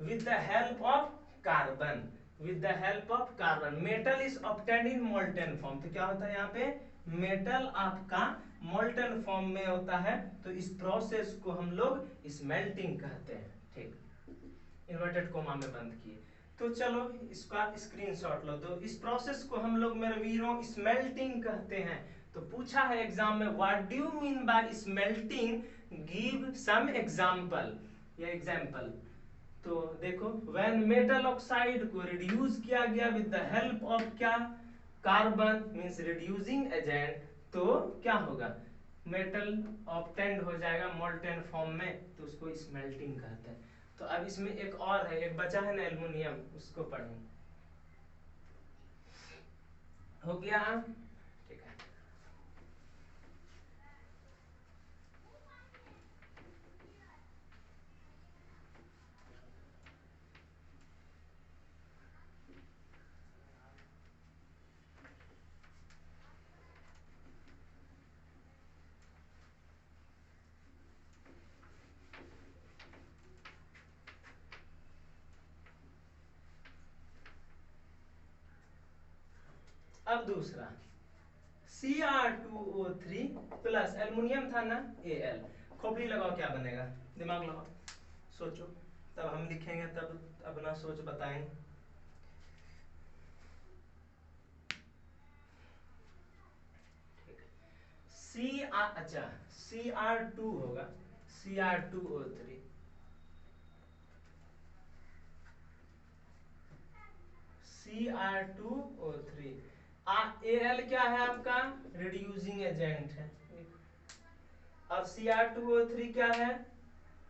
with the help of carbon, with the help of carbon metal is obtained in molten form. तो क्या होता है यहाँ पे, मेटल आपका मोल्टेन फॉर्म में होता है, तो इस प्रोसेस को हम लोग स्मेल्टिंग कहते हैं, ठीक, इन्वर्टेड कोमा में बंद किए। तो चलो इसका स्क्रीनशॉट लो, तो इस प्रोसेस को हम लोग मेरे वीरों स्मेल्टिंग कहते हैं। तो पूछा है एग्जाम में, what do you mean by smelting, give some example, या एग्जांपल। तो देखो, व्हेन मेटल ऑक्साइड को रिड्यूस किया गया विद द हेल्प ऑफ क्या, कार्बन मींस रिड्यूसिंग एजेंट, तो क्या होगा, मेटल ऑब्टेन्ड हो जाएगा मोल्टेन फॉर्म में, तो उसको स्मेल्टिंग कहते हैं। तो अब इसमें एक और है, एक बचा है ना एल्युमिनियम, उसको पढ़ें, हो गया, ठीक है। अब दूसरा Cr2O3 प्लस एल्युमिनियम था ना Al, खोपड़ी लगाओ क्या बनेगा, दिमाग लगाओ, सोचो, तब हम लिखेंगे, तब अपना सोच बताएंगे। अच्छा Cr2 होगा, Cr2O3, Cr2O3, Al क्या है आपका, रिड्यूसिंग एजेंट है, और Cr2O3 क्या है,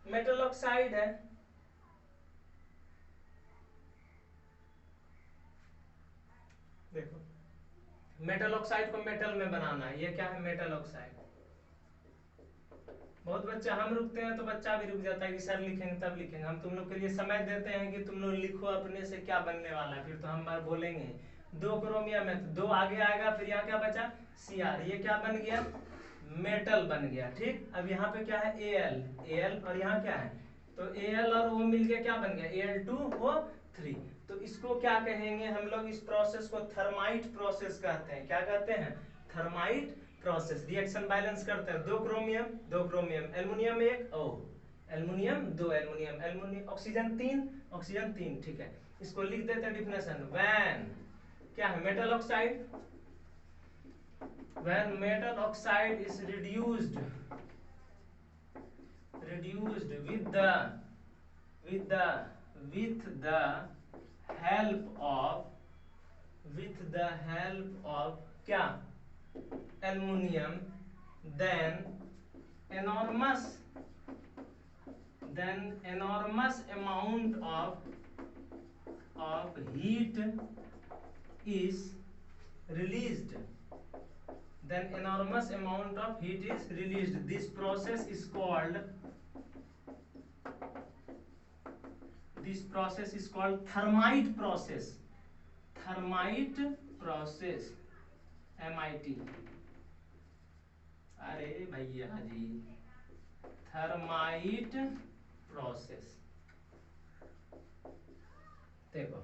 मेटल ऑक्साइड है। देखो, मेटल ऑक्साइड को मेटल में बनाना है, ये क्या है, मेटल ऑक्साइड। बहुत बच्चा, हम रुकते हैं तो बच्चा भी रुक जाता है कि सर लिखेंगे तब लिखेंगे, हम तुम लोग के लिए समय देते हैं कि तुम लोग लिखो अपने से क्या बनने वाला है, फिर तो हम बार बोलेंगे। 2 क्रोमियम है तो 2 आगे आएगा, फिर यहाँ क्या बचा, Cr, ये क्या बन गया, मेटल बन गया, ठीक। अब यहाँ पे क्या है, Al, और यहाँ क्या है, तो Al और O मिलके क्या बन गया, Al2O3। तो इसको क्या कहेंगे हम लोग, इस प्रोसेस को थर्माइट प्रोसेस कहते हैं, क्या कहते हैं, थर्माइट प्रोसेस। रिएक्शन बैलेंस करते हैं, 2 chromium 2 chromium, aluminium 1 O, aluminium 2 aluminium, aluminium oxygen 3 oxygen 3, ठीक है। इसको लिख देते हैं डिफिनेशन, व्हेन क्या है, metal oxide, when metal oxide is reduced with the help of क्या, aluminium, then enormous amount of heat is released, this process is called thermite process, MIT, अरे भैया जी, थर्माइट प्रोसेस। देखो,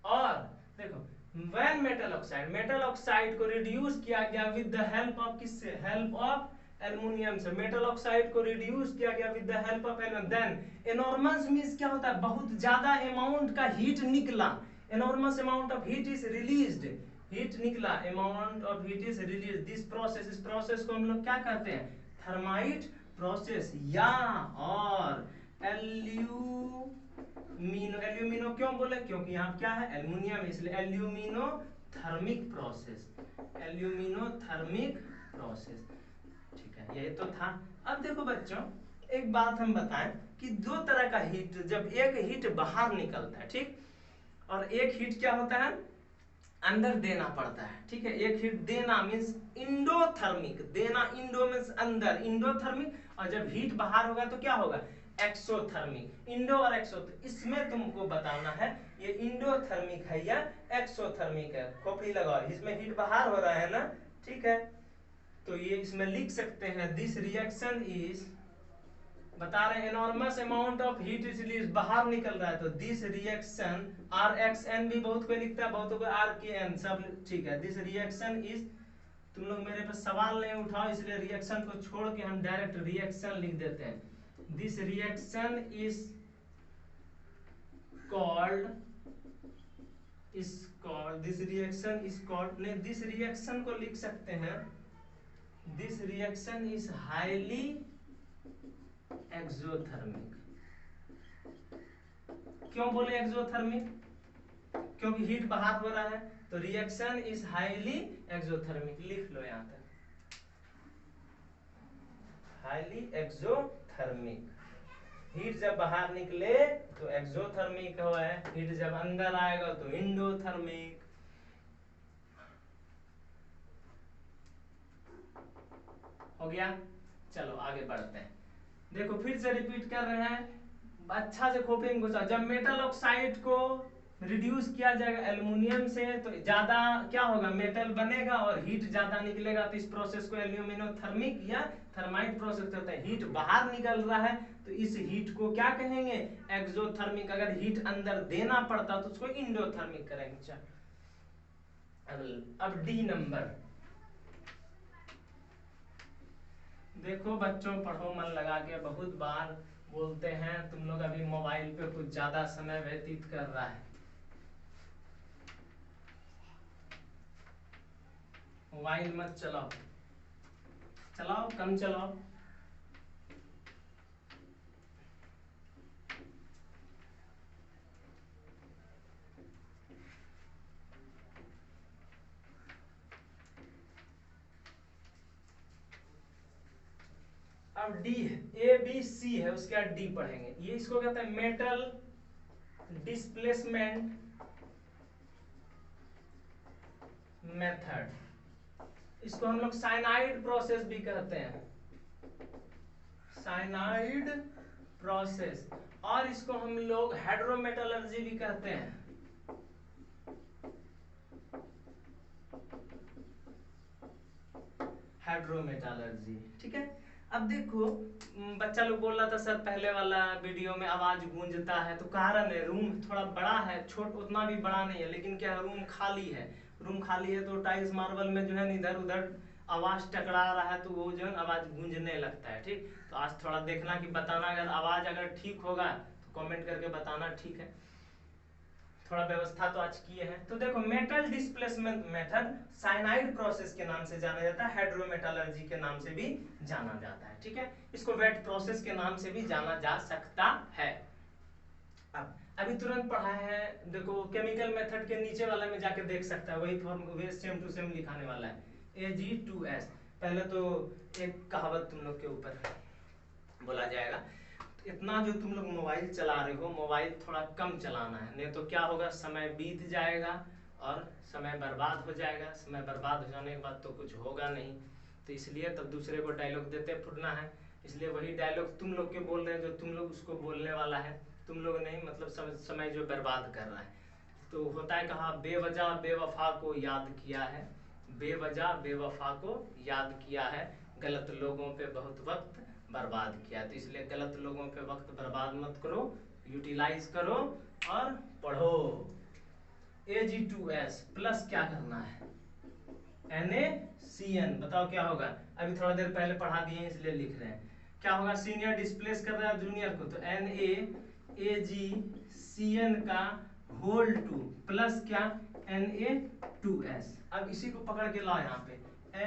और देखो, व्हेन मेटल ऑक्साइड को reduce किया गया with the help of किससे, हेल्प ऑफ एल्युमिनियम से, मेटल ऑक्साइड को रिड्यूस किया गया with the help of aluminium, then enormous means क्या होता है, बहुत ज्यादा अमाउंट का हीट निकला, enormous amount of heat is released, heat निकला, amount of heat is released, this process, इस प्रोसेस को हम लोग क्या कहते हैं, थर्माइट प्रोसेस, या और एल्यूमिनो क्यों बोले, क्योंकि यहाँ क्या है, एल्युमिनियम, इसलिए एल्यूमिनो थर्मिक प्रोसेस, ठीक है, यही तो था। अब देखो बच्चों, एक बात हम बताएं कि दो तरह का हीट, जब एक हीट बाहर निकलता है, ठीक, और एक हीट क्या होता है, अंदर देना पड़ता है, ठीक है। एक हीट देना मीन्स इंडोथर्मिक, देना इंडो मीन्स अंदर, इंडोथर्मिक, और जब हीट बाहर होगा तो क्या होगा, एक्सोथर्मिक। इंडो और एक्सो, तो इसमें तुमको बताना है ये इंडोथर्मिक है या एक्सोथर्मिक है। खोपड़ी लगाओ, इसमें हीट बाहर हो रहा है ना, ठीक है। तो ये इसमें लिख सकते हैं, दिस रिएक्शन इज, बता रहे हैं एनॉर्मस अमाउंट ऑफ हीट इसलिए बाहर निकल रहा है, तो this reaction, R X N भी बहुत कोई लिखता है, बहुत कोई आर के एन, सब ठीक है। दिस रिएक्शन इज, तुम लोग मेरे पे सवाल नहीं उठाओ इसलिए रिएक्शन को छोड़ के हम डायरेक्ट रिएक्शन लिख देते हैं। This reaction is called, this reaction is called, नहीं दिस रिएक्शन को लिख सकते हैं, this reaction is highly exothermic. क्यों बोले एक्सोथर्मिक, क्योंकि हीट बाहर हो रहा है, तो रिएक्शन इज हाईली एक्सोथर्मिक, लिख लो यहां तक, हाईली एक्सोथर्मिक। हीट जब बाहर निकले तो एक्सोथर्मिक हो है, हीट जब अंदर आएगा तो इंडोथर्मिक। हो गया, चलो आगे बढ़ते हैं। देखो फिर से रिपीट कर रहे हैं, अच्छा से खोपड़ी में घुसा। जब मेटल ऑक्साइड को रिड्यूस किया जाएगा एल्युमिनियम से तो ज्यादा क्या होगा, मेटल बनेगा और हीट ज्यादा निकलेगा, तो इस प्रोसेस को एल्यूमिनोथर्मिक या थर्माइट प्रोसेस कहते हैं। हीट बाहर निकल रहा है तो इस हीट को क्या कहेंगे, एक्सोथर्मिक। अगर हीट अंदर देना पड़ता तो उसको इंडोथर्मिक करेंगे। चल अब डी नंबर, देखो बच्चों पढ़ो मन लगा के, बहुत बार बोलते हैं तुम लोग अभी मोबाइल पे कुछ ज्यादा समय व्यतीत कर रहा है, मोबाइल मत चलाओ, चलाओ कम चलाओ। अब डी है, ए बी सी है, उसके बाद डी पढ़ेंगे। ये इसको कहते हैं मेटल डिस्प्लेसमेंट मेथड, इसको हम लोग साइनाइड प्रोसेस भी कहते हैं, साइनाइड प्रोसेस, और इसको हम लोग हाइड्रोमेटलर्जी भी कहते हैं। हाइड्रोमेटलर्जी, ठीक है। अब देखो बच्चा लोग बोल रहा था सर पहले वाला वीडियो में आवाज गूंजता है, तो कारण है रूम थोड़ा बड़ा है, छोट उतना भी बड़ा नहीं है, लेकिन क्या है रूम खाली है, रूम खाली है तो टाइल्स मार्बल में जो है इधर उधर आवाज टकरा रहा है तो वो जो है आवाज गूंजने लगता है, ठीक। तो आज थोड़ा देखना कि बताना, अगर आवाज अगर ठीक होगा तो कमेंट करके बताना, ठीक है। थोड़ा व्यवस्था तो आज किए हैं। तो देखो metal displacement method cyanide process के नाम से जाना जाता है, हाइड्रोमेटलर्जी के नाम से भी जाना जाता है, ठीक है। इसको वेट प्रोसेस के नाम से भी जाना जा सकता है। अब अभी तुरंत पढ़ा है, देखो केमिकल मेथड के नीचे वाला में जाके देख सकता है, वही form way same to same लिखाने वाला है, Ag2S। पहले तो एक कहावत तुम लोग के ऊपर बोला जाएगा, इतना जो तुम लोग मोबाइल चला रहे हो, मोबाइल थोड़ा कम चलाना है, नहीं तो क्या होगा, समय बीत जाएगा और समय बर्बाद हो जाएगा, समय बर्बाद हो जाने के बाद तो कुछ होगा नहीं। तो इसलिए तब दूसरे को डायलॉग देते फुटना है, इसलिए वही डायलॉग तुम लोग के बोल रहे हैं जो तुम लोग उसको बोलने वाला है, तुम लोग नहीं, मतलब समय जो बर्बाद कर रहा है। तो होता है कहा, बेवजह बेवफा को याद किया है, बेवजह बेवफा को याद किया है, गलत लोगों पे बहुत वक्त बर्बाद किया। तो इसलिए गलत लोगों पे वक्त बर्बाद मत करो, यूटिलाइज करो और पढ़ो। Ag2S प्लस क्या करना है, NaCN, बताओ क्या होगा, अभी थोड़ा देर पहले पढ़ा दिए इसलिए लिख रहे हैं। क्या होगा, सीनियर डिस्प्लेस कर रहा है जूनियर को, तो NaAgCN का होल 2 प्लस क्या Na2S। अब इसी को पकड़ के लाओ यहाँ पे,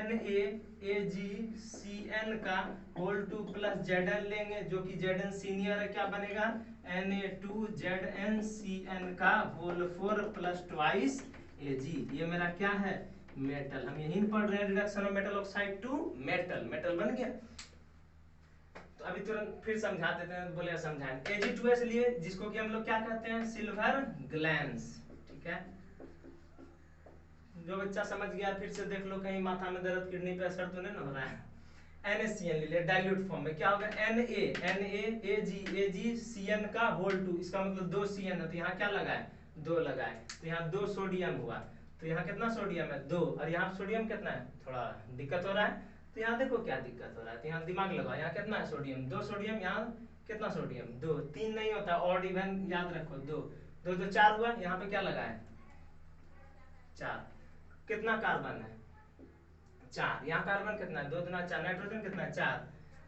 NaAgCN का होल 2 प्लस Zn लेंगे, जो कि Zn सीनियर है, क्या बनेगा Na2ZnCN का होल 4 प्लस ट्वाइस Ag। ये मेरा क्या है, मेटल। हम यही पढ़ रहे हैं reduction of metal oxide to metal, metal बन गया। तो अभी तुरंत फिर समझा देते हैं, बोले समझाएं। Ag2S लिए, जिसको कि हम लोग क्या कहते हैं, सिल्वर ग्लैंस, ठीक है। जो बच्चा समझ गया फिर से देख लो, कहीं माथा में दर्द, किडनी पे असर तो नहीं ना हो रहा है। NaCN ले लिया डाइल्यूट फॉर्म में, क्या होगा NaAgCN का होल 2, इसका मतलब 2 CN है, तो यहाँ क्या लगाए 2 लगाए, तो यहाँ 2 सोडियम हुआ, तो यहाँ कितना सोडियम है 2, और यहाँ सोडियम कितना है, थोड़ा दिक्कत हो रहा है, तो यहाँ देखो क्या दिक्कत हो रहा है, तो यहाँ दिमाग लगाओ, यहाँ कितना है सोडियम 2 सोडियम, यहाँ कितना सोडियम 2, 3 नहीं होता, ऑड इवन याद रखो 2 2 तो 4 हुआ, यहाँ पे क्या लगाए 4, कितना कार्बन है 4, यहाँ कार्बन कितना है 2 दूना 4, नाइट्रोजन कितना है 4,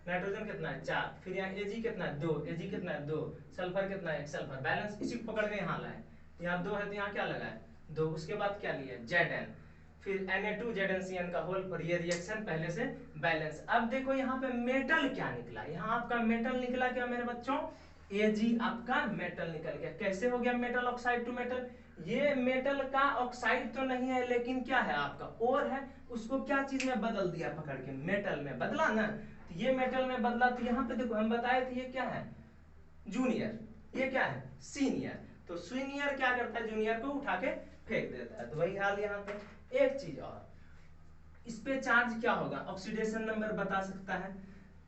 नाइट्रोजन कितना है 4, फिर यहाँ Ag कितना है 2, Ag कितना है 2, सल्फर कितना है 1, सल्फर बैलेंस, इसी को पकड़ के यहाँ लाए, यहाँ 2 है तो यहाँ क्या लगा है 2, उसके बाद क्या लिया Zn, फिर Na2ZnCN का होल पर, ये रिएक्शन पहले से बैलेंस। अब देखो यहाँ पे मेटल क्या निकला, यहाँ आपका मेटल निकला क्या मेरे बच्चों, Ag आपका मेटल निकल गया। कैसे हो गया मेटल ऑक्साइड टू मेटल, ये मेटल का ऑक्साइड तो नहीं है, लेकिन क्या है आपका ओर है, उसको क्या चीज में बदल दिया, पकड़ के मेटल में बदला ना, तो ये मेटल में बदला, तो यहाँ पे देखो हम बताए थे ये क्या है जूनियर, ये क्या है सीनियर, तो सीनियर क्या करता है जूनियर को उठा के फेंक देता है, तो वही हाल यहाँ पे। एक चीज और, इस पे चार्ज क्या होगा, ऑक्सीडेशन नंबर बता सकता है,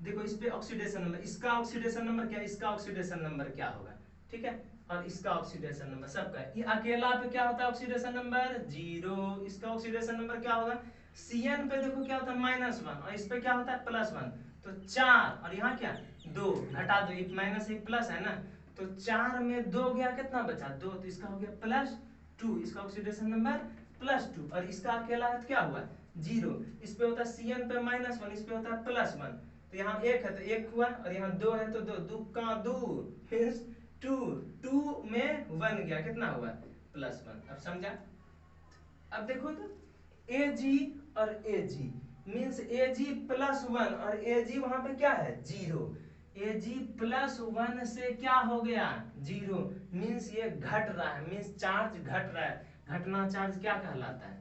देखो इस पे ऑक्सीडेशन नंबर, इसका ऑक्सीडेशन नंबर क्या, इसका ऑक्सीडेशन नंबर क्या होगा, ठीक है, और इसका ऑक्सीडेशन नंबर सबका, ये अकेला पे क्या होता है ऑक्सीडेशन नंबर 0, इसका ऑक्सीडेशन नंबर क्या होगा, Cn पे देखो क्या होता है -1, और इस पे क्या होता है +1, तो 4, और यहाँ क्या 2, घटा दो, एक माइनस एक प्लस है ना, तो 4 में 2 गया, कितना बचा 2, तो इसका हो गया +2, इसका ऑक्सीडेशन नंबर +2, और इसका अकेला है तो क्या हुआ 0, इस पे होता है Cn पे -1, इस पे होता है +1, तो यहाँ 1 है तो 1 हुआ, और यहाँ 2 है तो 2, 2 का 2 मींस 2, 2 में 1 गया, कितना हुआ +1। अब समझा, अब देखो तो Ag और Ag मींस Ag +1 और Ag वहां पे क्या है 0, Ag +1 से क्या हो गया 0, मींस ये घट रहा है, मींस चार्ज घट रहा है, घटना चार्ज क्या कहलाता है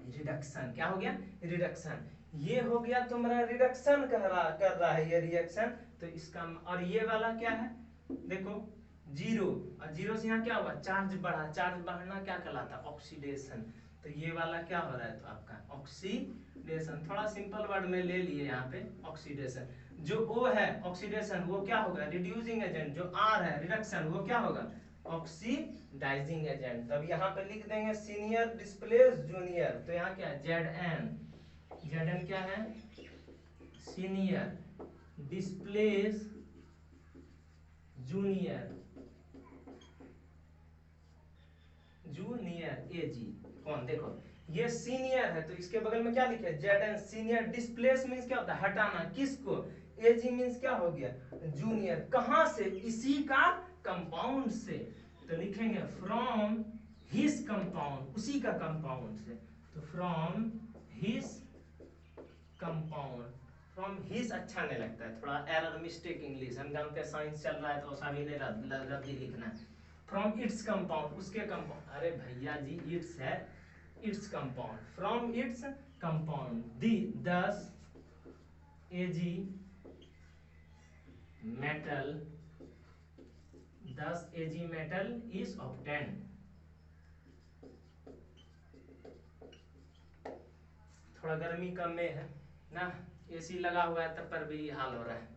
रिडक्शन, क्या हो गया रिडक्शन, ये हो गया तुम्हारा रिडक्शन कर रहा है ये रिएक्शन, तो इसका, और ये वाला क्या है देखो 0, और 0 से यहाँ क्या हुआ चार्ज बढ़ा, चार्ज बढ़ना क्या कहलाता है ऑक्सीडेशन, तो ये वाला क्या हो रहा है तो आपका ऑक्सीडेशन, थोड़ा सिंपल वर्ड में ले लिए यहाँ पे ऑक्सीडेशन, जो O है ऑक्सीडेशन वो क्या होगा रिड्यूसिंग एजेंट, जो R है रिडक्शन वो क्या होगा ऑक्सीडाइजिंग एजेंट। तब यहाँ पे लिख देंगे सीनियर डिस्प्लेस जूनियर, तो यहाँ क्या है Zn क्या है सीनियर डिस्प्लेस जूनियर Ag, कौन देखो ये सीनियर है तो इसके बगल में क्या लिखे Zn, सीनियर डिस्प्लेस मींस क्या होता है हटाना, किसको Ag मींस क्या हो गया जूनियर, कहां से इसी का कंपाउंड से, तो लिखेंगे फ्रॉम हिज कंपाउंड, उसी का कंपाउंड से, तो from his compound, from his अच्छा नहीं लगता है, थोड़ा एरर मिस्टेक इंग्लिश, हम जानते हैं साइंस चल रहा है तो ऐसा भी नहीं रद्दी लिखना है, फ्रॉम इट्स कंपाउंड उसके कंपाउंड, अरे भैया जी इट्स है its compound, from its compound the 10 Ag metal 10 Ag metal is obtained, थोड़ा गर्मी कम में है ना, एसी लगा हुआ है तब पर भी हाल हो रहा है।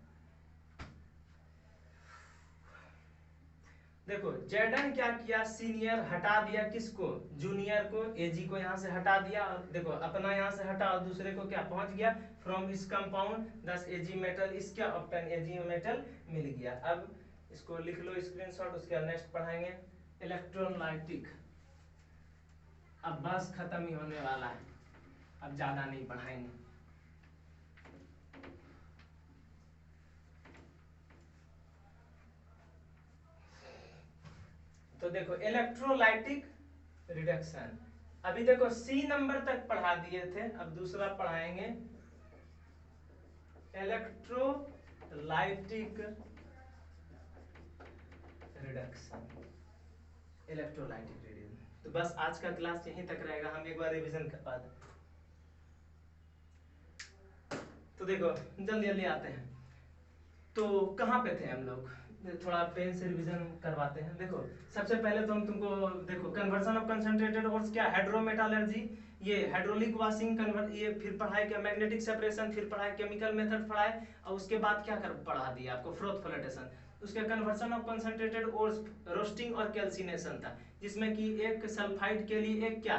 देखो Zn क्या किया सीनियर हटा दिया किसको जूनियर को, Ag को यहाँ से हटा दिया, और देखो अपना यहाँ से हटा और दूसरे को क्या पहुंच गया फ्रॉम इस कंपाउंड 10 Ag मेटल इस क्या ऑब्टेन Ag मेटल मिल गया। अब इसको लिख लो स्क्रीनशॉट, उसके बाद नेक्स्ट पढ़ाएंगे इलेक्ट्रोलाइटिक, अब बस खत्म ही होने वाला है, अब ज्यादा नहीं पढ़ाएंगे। तो देखो इलेक्ट्रोलाइटिक रिडक्शन, अभी देखो सी नंबर तक पढ़ा दिए थे, अब दूसरा पढ़ाएंगे इलेक्ट्रोलाइटिक रिडक्शन, इलेक्ट्रोलाइटिक रिडक्शन तो बस आज का क्लास यहीं तक रहेगा, हम एक बार रिवीजन करवा दें। तो देखो जल्दी जल्दी आते हैं। तो कहाँ पे थे हम लोग, थोड़ा पेन से रिवीजन करवाते हैं। देखो सबसे पहले तो हम तुमको देखो कन्वर्जन ऑफ कंसंट्रेटेड और क्या हाइड्रोमेटालर्जी, ये हाइड्रोलिक वॉशिंग कन्वर्ट, ये फिर पढ़ाई क्या मैग्नेटिक सेपरेशन, फिर पढ़ाई केमिकल मेथड पढ़ाए, और उसके बाद क्या कर पढ़ा दिया आपको फ्रोथ फ्लोटेशन। उसके कन्वर्जन ऑफ कंसंट्रेटेड और रोस्टिंग और कैल्सिनेशन था, जिसमें कि एक सल्फाइड के लिए एक क्या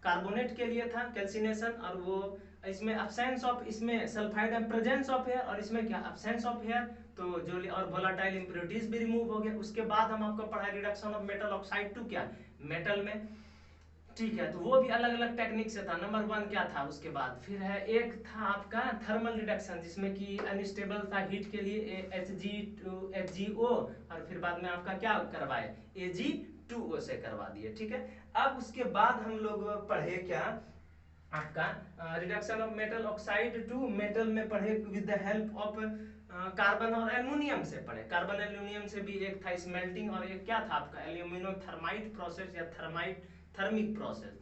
कार्बोनेट के लिए था कैल्सिनेशन, और वो इसमें अब्सेंस ऑफ, इसमें sulphide and presence of air, और इसमें क्या अब्सेंस ऑफ एयर, तो जो और वोलाटाइल इंप्योरिटीज भी रिमूव हो गया। उसके बाद हम आपको पढ़ाए reduction of metal oxide to क्या मेटल में, ठीक है, तो वो भी अलग अलग टेक्निक से था। नंबर 1 क्या था, उसके बाद फिर है एक था आपका थर्मल रिडक्शन, जिसमें कि अनस्टेबल था हीट के लिए HgO, और फिर बाद में आपका क्या करवाए Ag2O से करवा दिए, ठीक है। अब उसके बाद हम लोग पढ़े क्या आपका reduction of metal oxide to metal में पढ़े with the help of carbon और एल्युमिनियम से पढ़े। कार्बन एल्युमिनियम से भी एक था स्मेल्टिंग, और एक क्या था आपका एल्यूमिनोथर्माइट प्रोसेस या थर्मिक प्रोसेस,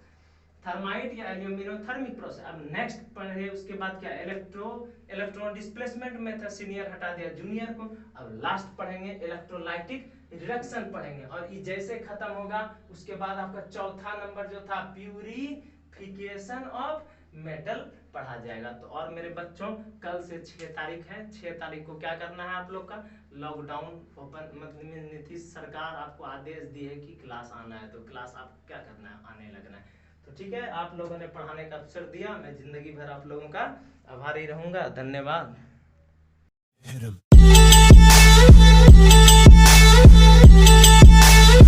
थर्माइट या एल्यूमिनोथर्मिक प्रोसेस। अब नेक्स्ट पढ़े उसके बाद क्या इलेक्ट्रॉन डिस्प्लेसमेंट में था, सीनियर हटा दिया जूनियर को। अब लास्ट पढ़ेंगे इलेक्ट्रोलाइटिक रिडक्शन पढ़ेंगे, और ये जैसे खत्म होगा उसके बाद आपका चौथा नंबर जो था प्यूरिफिकेशन ऑफ मेटल पढ़ा जाएगा। तो और मेरे बच्चों कल से 6 तारीख है, 6 तारीख को क्या करना है आप लोग का लॉकडाउन ओपन, मतलब नीतीश सरकार आपको आदेश दी है कि क्लास आना है, तो क्लास आपको क्या करना है, आने लगना है। तो ठीक है, आप लोगों ने पढ़ाने का अवसर दिया, मैं जिंदगी भर आप लोगों का आभारी रहूंगा। धन्यवाद।